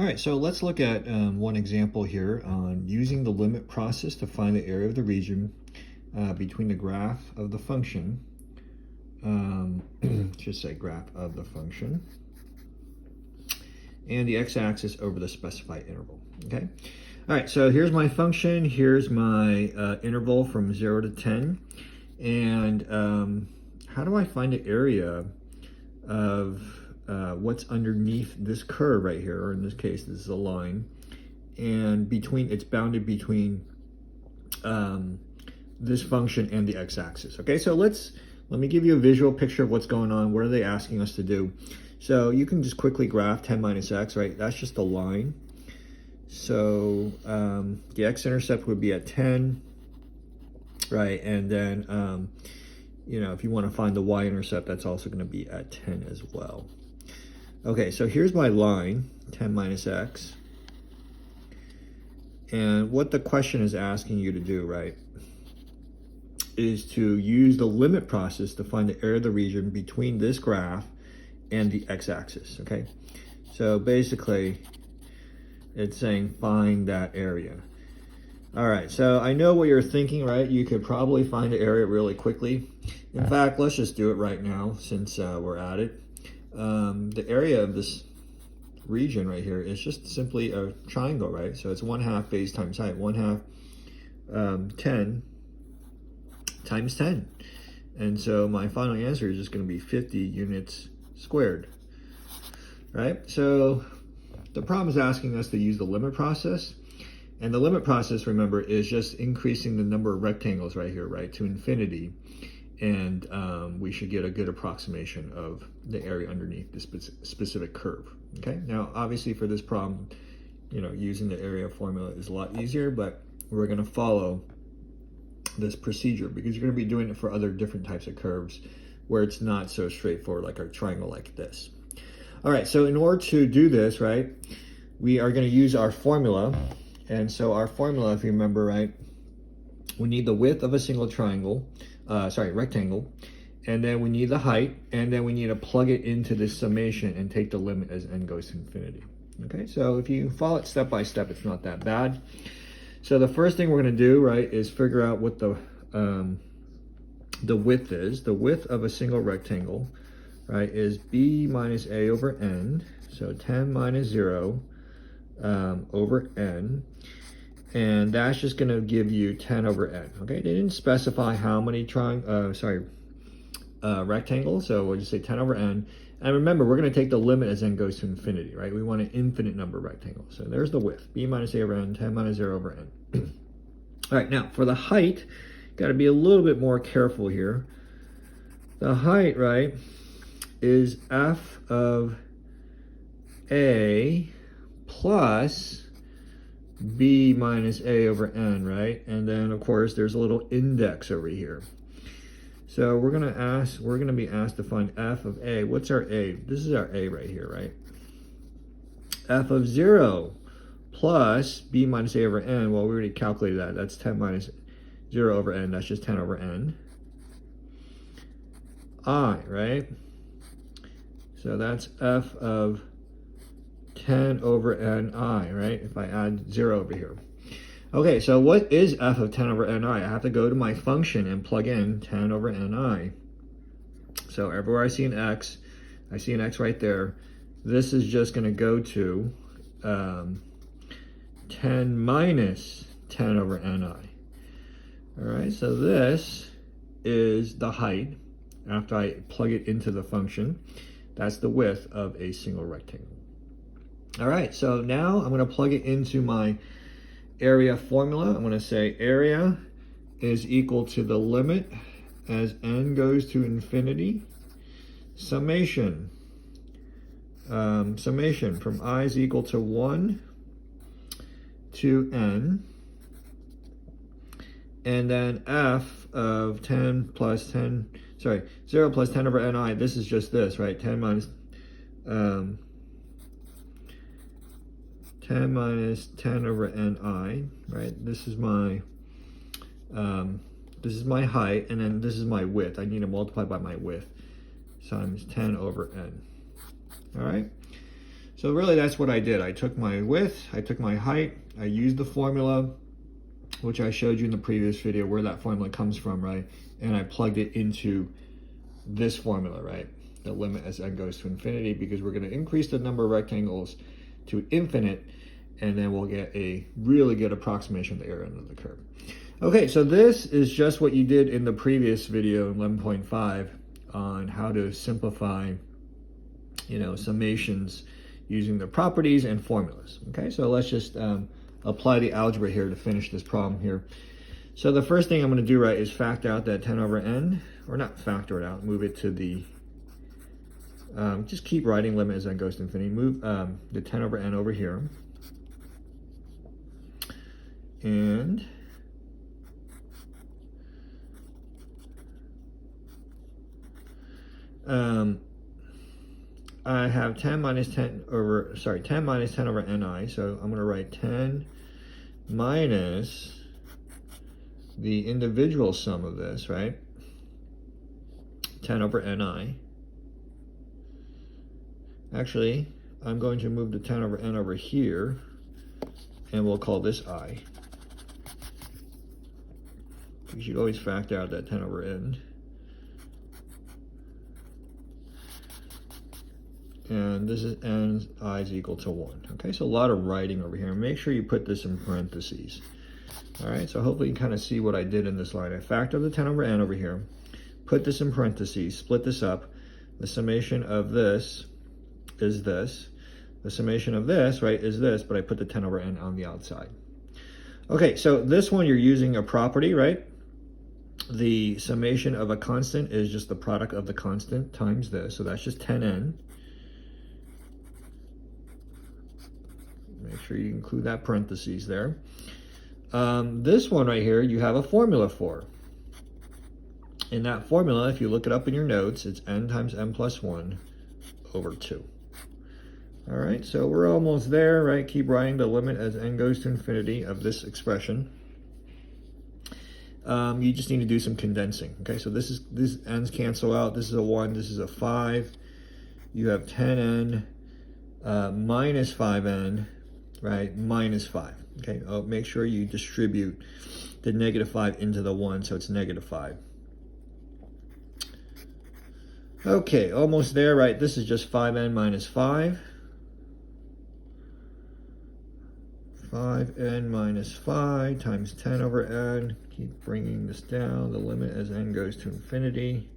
All right, so let's look at one example here on using the limit process to find the area of the region between the graph of the function, should say graph of the function, and the x-axis over the specified interval, okay? All right, so here's my function, here's my interval from 0 to 10, and how do I find the area of what's underneath this curve right here, or in this case, this is a line, and it's bounded between this function and the x-axis. Okay, so let me give you a visual picture of what's going on. What are they asking us to do? So you can just quickly graph 10 minus x, right? That's just a line. So the x-intercept would be at 10, right? And then if you want to find the y-intercept, that's also going to be at 10 as well. Okay, so here's my line, 10 minus x. And what the question is asking you to do, right, is to use the limit process to find the area of the region between this graph and the x-axis, okay? So basically, it's saying find that area. All right, so I know what you're thinking, right? You could probably find the area really quickly. In fact, let's just do it right now since we're at it. The area of this region right here is just simply a triangle, right? So it's 1/2 base times height, 1/2 10 times 10. And so my final answer is just going to be 50 units squared, right? So the problem is asking us to use the limit process. And the limit process, remember, is just increasing the number of rectangles right here, right, to infinity. And we should get a good approximation of the area underneath this specific curve, okay? Now, obviously for this problem, using the area formula is a lot easier, but we're gonna follow this procedure because you're gonna be doing it for other different types of curves where it's not so straightforward, like a triangle like this. All right, so in order to do this, right, we are gonna use our formula. And so our formula, if you remember, right, we need the width of a single rectangle, and then we need the height, and then we need to plug it into this summation and take the limit as n goes to infinity. Okay, so if you follow it step by step, it's not that bad. So the first thing we're going to do, right, is figure out what the width is. The width of a single rectangle, right, is b minus a over n, so 10 minus 0 over n. And that's just going to give you 10 over n. Okay, they didn't specify how many rectangles, so we'll just say 10 over n. And remember, we're going to take the limit as n goes to infinity, right? We want an infinite number of rectangles. So there's the width, b minus a over n, 10 minus 0 over n. All right, now for the height, got to be a little bit more careful here. The height, right, is f of a plus b minus a over n, right? And then of course there's a little index over here. So we're gonna be asked to find f of a. What's our a? This is our a right here, right? F of 0 plus b minus a over n. Well, we already calculated that. That's 10 minus 0 over n. That's just 10 over n. I, right? So that's f of 10 over ni, right? If I add 0 over here. Okay, so what is f of 10 over ni? I have to go to my function and plug in 10 over ni. So everywhere I see an x right there. This is just going to go to 10 minus 10 over ni. All right, so this is the height after I plug it into the function. That's the width of a single rectangle. All right, so now I'm going to plug it into my area formula. I'm going to say area is equal to the limit as n goes to infinity, summation from I is equal to 1 to n, and then f of 0 plus 10 over ni. This is just this, right? 10 minus 10 over ni, right? This is my height, and then this is my width. I need to multiply by my width times 10 over n. All right. So really that's what I did. I took my width, I took my height, I used the formula, which I showed you in the previous video where that formula comes from, right? And I plugged it into this formula, right? The limit as n goes to infinity, because we're going to increase the number of rectangles to infinite, and then we'll get a really good approximation of the area under the curve. Okay, so this is just what you did in the previous video, 11.5, on how to simplify, summations using the properties and formulas. Okay, so let's just apply the algebra here to finish this problem here. So the first thing I'm going to do, right, is factor out that 10 over n, or not factor it out, move it to the, just keep writing limit as n goes to infinity. Move the 10 over n over here. And I have 10 minus 10 over ni, so I'm going to write 10 minus the individual sum of this, right? 10 over ni. Actually, I'm going to move the 10 over n over here, and we'll call this I. You should always factor out that 10 over n. And this is n, I is equal to 1. Okay, so a lot of writing over here. Make sure you put this in parentheses. All right, so hopefully you can kind of see what I did in this line. I factored the 10 over n over here, put this in parentheses, split this up. The summation of this is this. The summation of this, right, is this, but I put the 10 over n on the outside. Okay, so this one you're using a property, right? The summation of a constant is just the product of the constant times this, so that's just 10n. Make sure you include that parentheses there. This one right here, you have a formula for. In that formula, if you look it up in your notes, it's n times n plus 1 over 2. All right, so we're almost there, right? Keep writing the limit as n goes to infinity of this expression. You just need to do some condensing. Okay, so this n's cancel out. This is a 1, this is a 5. You have 10n minus 5n, right, minus 5. Okay, make sure you distribute the negative 5 into the 1, so it's negative 5. Okay, almost there, right? This is just 5n minus 5. 5n minus 5 times 10 over n. Keep bringing this down. The limit as n goes to infinity.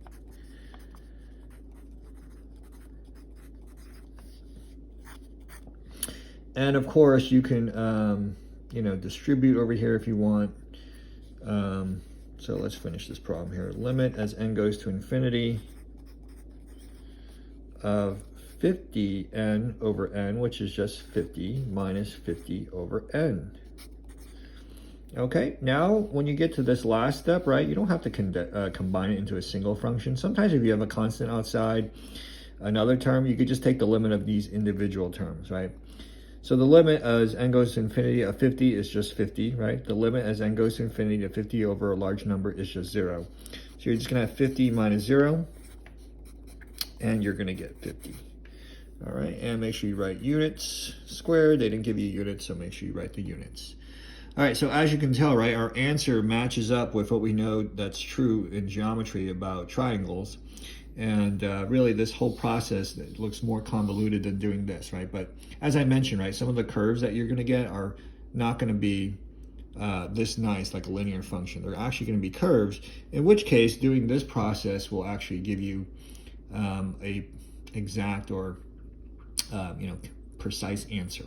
And of course, you can, distribute over here if you want. So let's finish this problem here. Limit as n goes to infinity of 50n over n, which is just 50 minus 50 over n. Okay, now when you get to this last step, right, you don't have to combine it into a single function. Sometimes if you have a constant outside another term, you could just take the limit of these individual terms, right? So the limit as n goes to infinity of 50 is just 50, right? The limit as n goes to infinity of 50 over a large number is just 0. So you're just going to have 50 minus 0, and you're going to get 50. All right, and make sure you write units squared. They didn't give you units, so make sure you write the units. All right, so as you can tell, right, our answer matches up with what we know that's true in geometry about triangles. And really, this whole process looks more convoluted than doing this, right? But as I mentioned, right, some of the curves that you're going to get are not going to be this nice, like a linear function. They're actually going to be curves, in which case doing this process will actually give you a exact or precise answer.